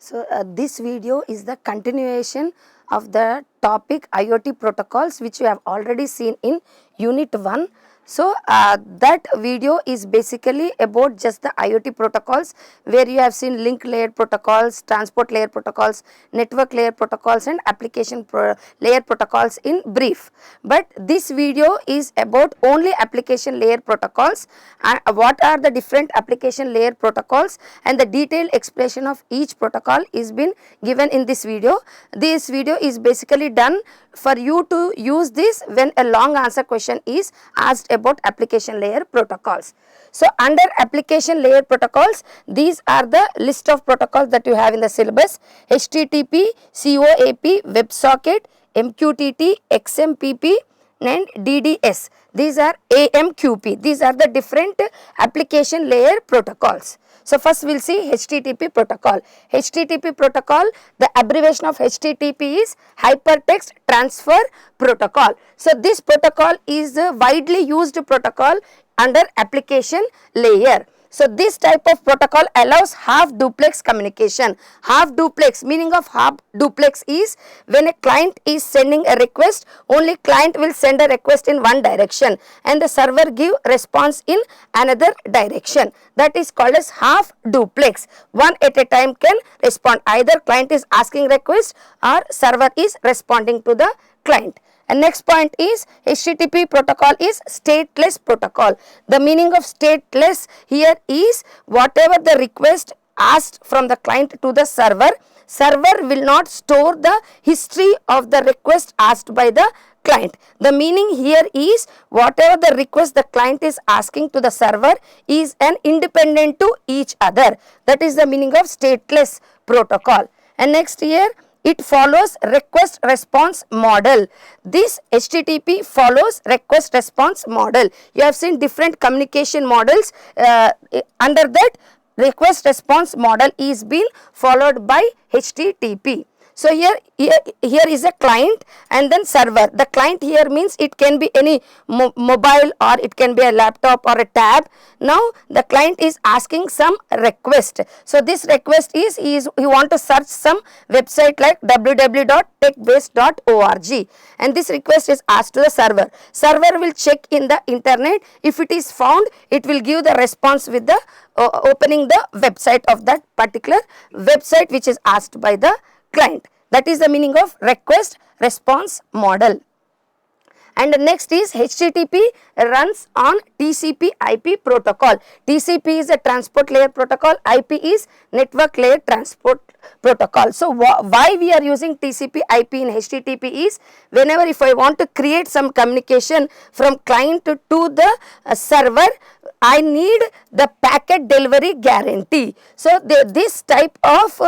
So, this video is the continuation of the topic IoT protocols, which you have already seen in Unit 1. So, that video is basically about just the IoT protocols, where you have seen link layer protocols, transport layer protocols, network layer protocols and application layer protocols in brief. But this video is about only application layer protocols and what are the different application layer protocols, and the detailed explanation of each protocol is been given in this video. This video is basically done for you to use this when a long answer question is asked about application layer protocols. So, under application layer protocols, these are the list of protocols that you have in the syllabus: HTTP, CoAP, Websocket, MQTT, XMPP and DDS. These are AMQP. These are the different application layer protocols. So, first we will see HTTP protocol. HTTP protocol, the abbreviation of HTTP is Hypertext Transfer Protocol. So, this protocol is a widely used protocol under application layer. So, this type of protocol allows half duplex communication. Half duplex, meaning of half duplex is when a client is sending a request, only client will send a request in one direction and the server give response in another direction. That is called as half duplex. One at a time can respond. Either client is asking request or server is responding to the client. And next point is HTTP protocol is stateless protocol. The meaning of stateless here is whatever the request asked from the client to the server, server will not store the history of the request asked by the client. The meaning here is whatever the request the client is asking to the server is an independent to each other. That is the meaning of stateless protocol. And next here, it follows request response model. This HTTP follows request response model. You have seen different communication models. Under that, request response model is being followed by HTTP. So, here is a client and then server. The client here means it can be any mobile or it can be a laptop or a tab. Now, the client is asking some request. So, this request is you want to search some website like www.techbase.org, and this request is asked to the server. Server will check in the internet. If it is found, it will give the response with the opening the website of that particular website which is asked by the client. That is the meaning of request response model. And next is HTTP runs on TCP IP protocol. TCP is a transport layer protocol, IP is network layer transport protocol. So, why we are using TCP IP in HTTP is whenever if I want to create some communication from client to the server, I need the packet delivery guarantee. So, this type of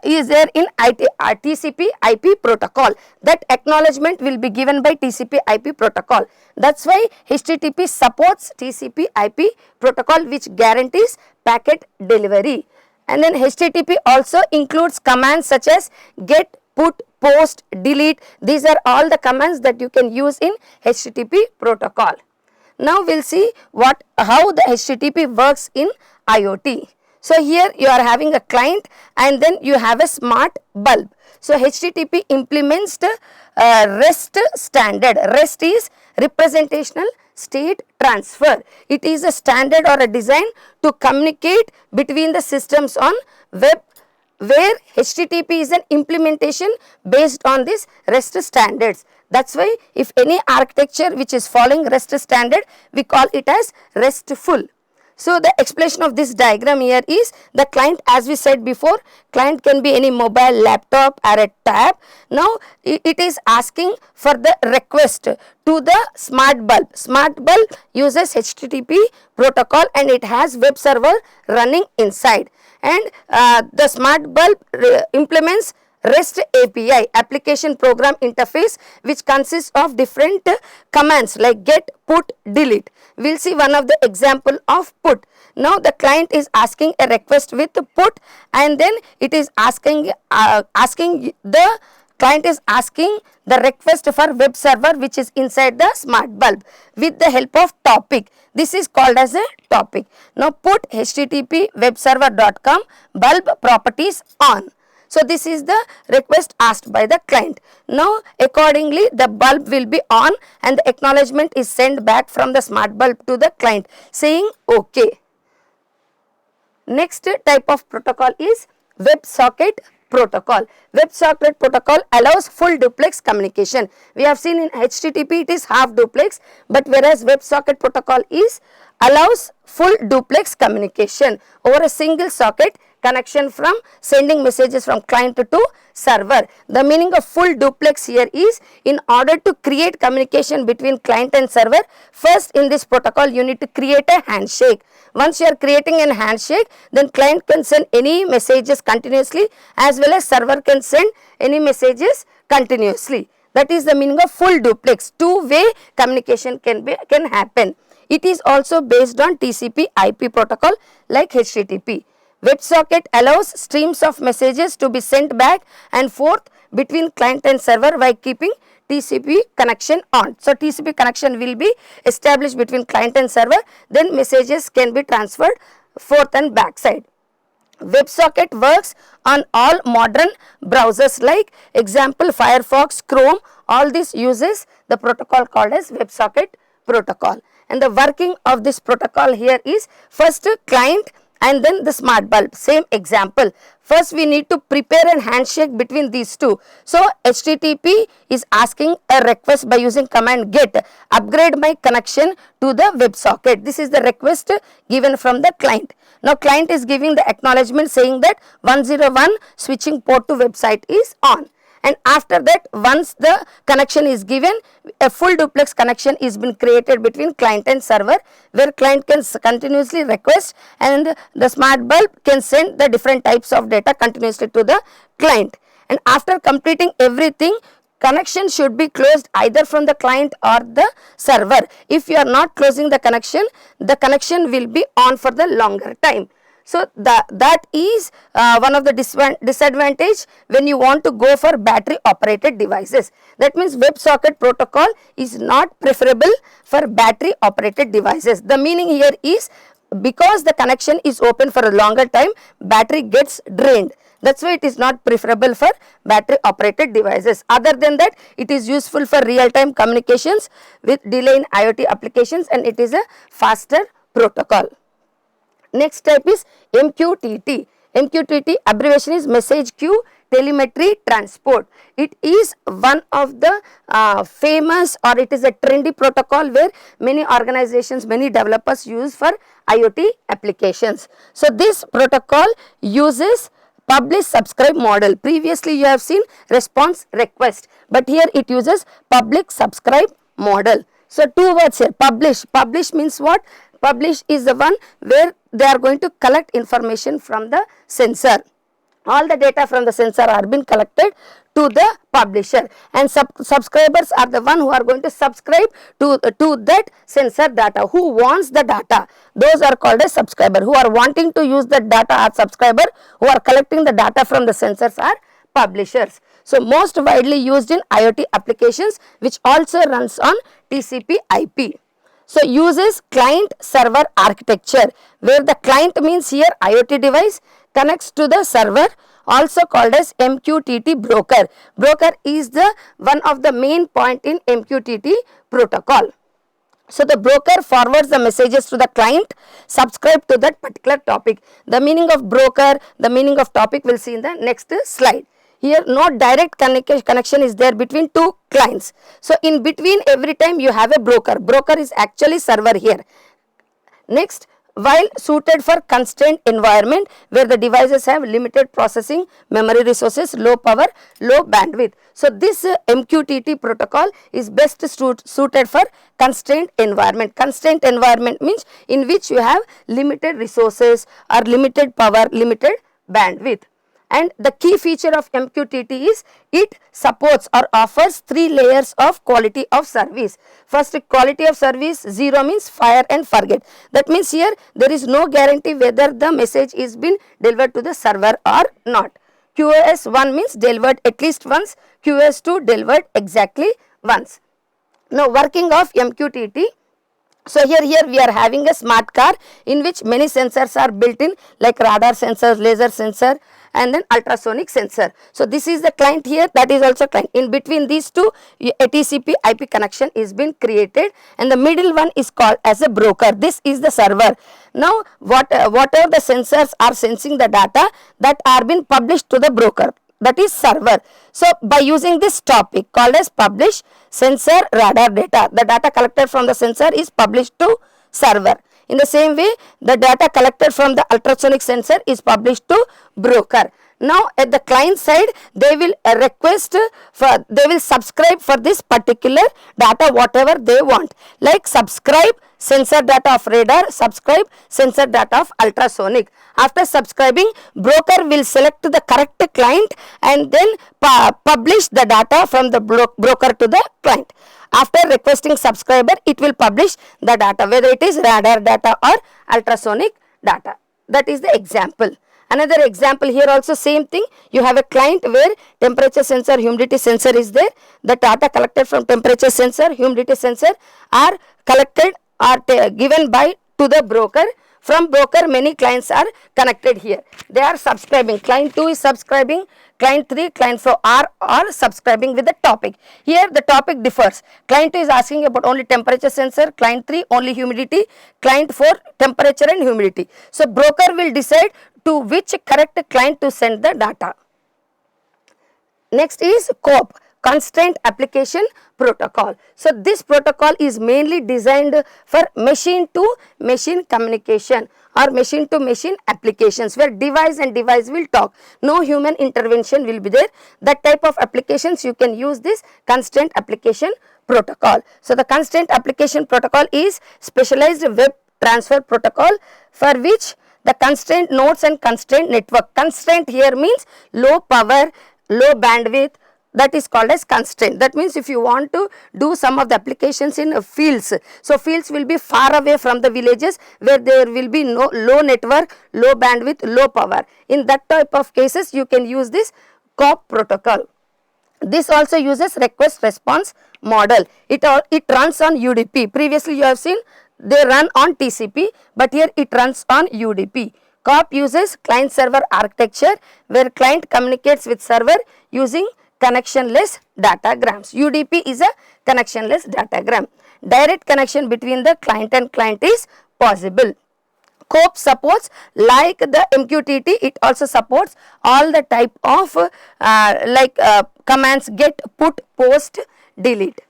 is there in TCP IP protocol. That acknowledgement will be given by TCP IP protocol. That is why HTTP supports TCP IP protocol, which guarantees packet delivery. And then HTTP also includes commands such as get, put, post, delete. These are all the commands that you can use in HTTP protocol. Now, we will see how the HTTP works in IoT. So, here you are having a client and then you have a smart bulb. So, HTTP implements the REST standard. REST is representational state transfer. It is a standard or a design to communicate between the systems on web, where HTTP is an implementation based on this REST standards. That is why if any architecture which is following REST standard, we call it as RESTful. So, the explanation of this diagram here is the client, as we said before, client can be any mobile, laptop or a tab. Now, it is asking for the request to the smart bulb. Smart bulb uses HTTP protocol and it has web server running inside, and the smart bulb implements REST API, application program interface, which consists of different commands like get, put, delete. We will see one of the example of put. Now, the client is asking a request with put, and then it is asking the client is asking the request for web server which is inside the smart bulb with the help of topic. This is called as a topic. Now put http webserver.com bulb properties on. So this is the request asked by the client. Now accordingly the bulb will be on and the acknowledgement is sent back from the smart bulb to the client saying OK. Next type of protocol is Websocket protocol. Websocket protocol allows full duplex communication. We have seen in HTTP it is half duplex, but whereas Websocket protocol allows full duplex communication over a single socket connection from sending messages from client to server. The meaning of full duplex here is, in order to create communication between client and server, first in this protocol you need to create a handshake. Once you are creating a handshake, then client can send any messages continuously as well as server can send any messages continuously. That is the meaning of full duplex. Two-way communication can happen. It is also based on TCP IP protocol like HTTP. WebSocket allows streams of messages to be sent back and forth between client and server by keeping TCP connection on. So TCP connection will be established between client and server, then messages can be transferred forth and back side. WebSocket works on all modern browsers like example Firefox, Chrome. All this uses the protocol called as WebSocket protocol. And the working of this protocol here is, first client and then the smart bulb. Same example. First we need to prepare a handshake between these two. So HTTP is asking a request by using command get, upgrade my connection to the WebSocket. This is the request given from the client. Now client is giving the acknowledgement saying that 101 switching port to website is on. And after that, once the connection is given, a full duplex connection is been created between client and server, where client can continuously request and the smart bulb can send the different types of data continuously to the client. And after completing everything, connection should be closed either from the client or the server. If you are not closing the connection will be on for the longer time. So that is one of the disadvantage when you want to go for battery operated devices. That means WebSocket protocol is not preferable for battery operated devices. The meaning here is, because the connection is open for a longer time, battery gets drained. That's why it is not preferable for battery operated devices. Other than that, it is useful for real time communications with delay in IoT applications, and it is a faster protocol. Next type is MQTT. MQTT abbreviation is Message Queue Telemetry Transport. It is one of the famous, or it is a trendy protocol where many organizations, many developers use for IoT applications. So this protocol uses publish subscribe model. Previously you have seen response request, but here it uses public subscribe model. So two words here, publish. Publish means what? Publish is the one where they are going to collect information from the sensor. All the data from the sensor are being collected to the publisher, and subscribers are the one who are going to subscribe to that sensor data. Who wants the data? Those are called as subscriber. Who are wanting to use the data are subscriber. Who are collecting the data from the sensors are publishers. So most widely used in IoT applications, which also runs on TCP IP. So uses client server architecture, where the client means here IoT device connects to the server, also called as MQTT broker. Broker is the one of the main point in MQTT protocol. So the broker forwards the messages to the client, subscribe to that particular topic. The meaning of broker, the meaning of topic we'll see in the next slide. Here no direct connection is there between two clients. So in between every time you have a broker. Broker is actually server here. Next, while suited for constrained environment where the devices have limited processing memory resources, low power, low bandwidth. So this MQTT protocol is best suited for constrained environment. Constrained environment means in which you have limited resources or limited power, limited bandwidth. And the key feature of MQTT is it supports or offers 3 layers of quality of service. First, quality of service 0 means fire and forget. That means here there is no guarantee whether the message is been delivered to the server or not. QoS1 means delivered at least once, QoS2 delivered exactly once. Now working of MQTT. So here we are having a smart car in which many sensors are built in, like radar sensors, laser sensor, and then ultrasonic sensor. So this is the client here, that is also client. In between these two, a TCP IP connection is been created, and the middle one is called as a broker. This is the server. Now whatever the sensors are sensing the data, that are been published to the broker, that is server. So by using this topic called as publish sensor radar data, the data collected from the sensor is published to server. In the same way, the data collected from the ultrasonic sensor is published to broker. Now at the client side, they will they will subscribe for this particular data whatever they want, like subscribe sensor data of radar, subscribe sensor data of ultrasonic. After subscribing, broker will select the correct client and then publish the data from the broker to the client. After requesting subscriber, it will publish the data, whether it is radar data or ultrasonic data. That is the example. Another example here also same thing. You have a client where temperature sensor, humidity sensor is there. The data collected from temperature sensor, humidity sensor are collected or given by to the broker. From broker, many clients are connected here. They are subscribing. Client 2 is subscribing. Client 3, client 4 are subscribing with the topic. Here the topic differs. Client 2 is asking about only temperature sensor. Client 3 only humidity. Client 4 temperature and humidity. So broker will decide to which correct client to send the data. Next is CoAP, Constraint Application Protocol. So this protocol is mainly designed for machine to machine communication or machine to machine applications, where device and device will talk. No human intervention will be there. That type of applications you can use this Constraint Application Protocol. So the Constraint Application Protocol is specialized web transfer protocol for which the constraint nodes and constraint network. Constraint here means low power, low bandwidth, that is called as constraint. That means if you want to do some of the applications in fields, so fields will be far away from the villages where there will be no low network, low bandwidth, low power. In that type of cases, you can use this CoAP protocol. This also uses request response model. It runs on UDP. Previously you have seen they run on TCP, but here it runs on UDP. CoAP uses client server architecture where client communicates with server using connectionless datagrams. UDP is a connectionless datagram. Direct connection between the client and client is possible. CoAP supports, like the MQTT, it also supports all the type of commands get, put, post, delete.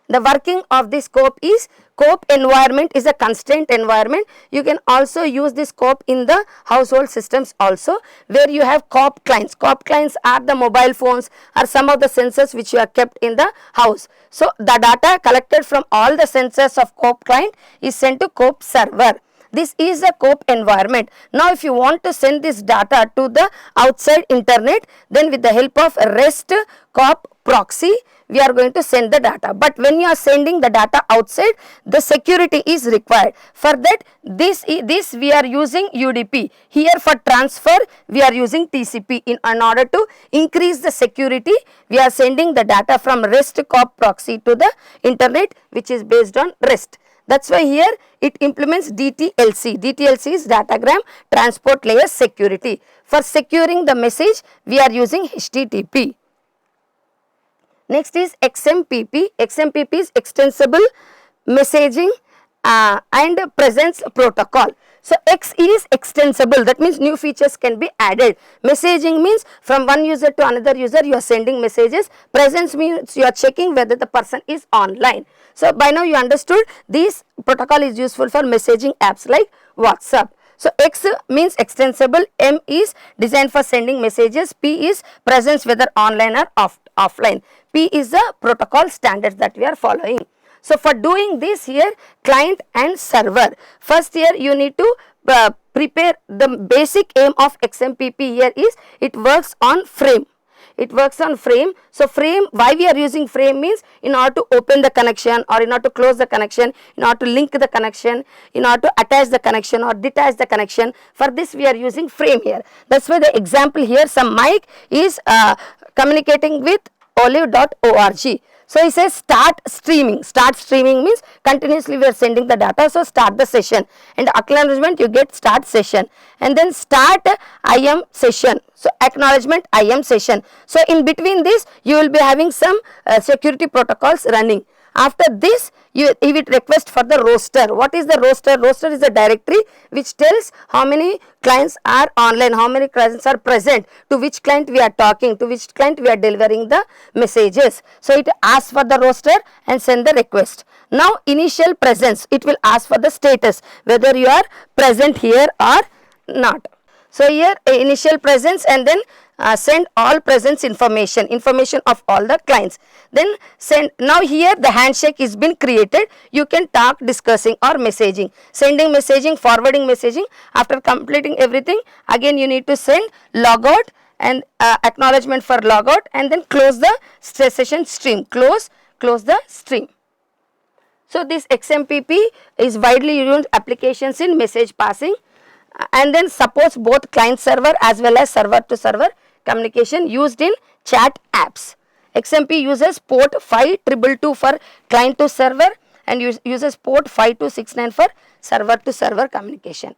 The working of this CoAP is, CoAP environment is a constraint environment. You can also use this CoAP in the household systems also, where you have CoAP clients. CoAP clients are the mobile phones or some of the sensors which you are kept in the house. So the data collected from all the sensors of CoAP client is sent to CoAP server. This is a CoAP environment. Now if you want to send this data to the outside internet, then with the help of REST CoAP proxy, we are going to send the data. But when you are sending the data outside, the security is required. For that, this we are using UDP. Here for transfer, we are using TCP. In order to increase the security, we are sending the data from REST CoAP proxy to the internet, which is based on REST. That's why here it implements DTLC. DTLC is Datagram Transport Layer Security. For securing the message, we are using HTTP. Next is XMPP. XMPP is Extensible Messaging and Presence Protocol. So X is extensible, that means new features can be added. Messaging means from one user to another user you are sending messages. Presence means you are checking whether the person is online. So by now you understood this protocol is useful for messaging apps like WhatsApp. So X means extensible, M is designed for sending messages, P is presence whether online or offline. P is the protocol standards that we are following. So for doing this here, client and server. First here you need to prepare the basic aim of XMPP here is it works on frame. it works on frame. So frame, why we are using frame means in order to open the connection or in order to close the connection, in order to link the connection, in order to attach the connection or detach the connection. For this we are using frame here. That's why the example here, some mic is communicating with olive.org. So he says start streaming. Start streaming means continuously we are sending the data. So start the session, and acknowledgement you get start session, and then start IM session. So acknowledgement IM session. So in between this you will be having some security protocols running. After this he will request for the roster. What is the roster? Roster is a directory which tells how many clients are online, how many clients are present, to which client we are talking, to which client we are delivering the messages. So it asks for the roster and send the request. Now initial presence, it will ask for the status, whether you are present here or not. So here initial presence, and then send all presence information of all the clients. Then send. Now here the handshake is been created. You can talk, discussing or messaging, sending messaging, forwarding messaging. After completing everything, again you need to send logout and acknowledgement for logout, and then close the session stream. Close the stream. So this XMPP is widely used applications in message passing, and then supports both client server as well as server to server communication used in chat apps. XMP uses port 5222 for client to server and uses port 5269 for server to server communication.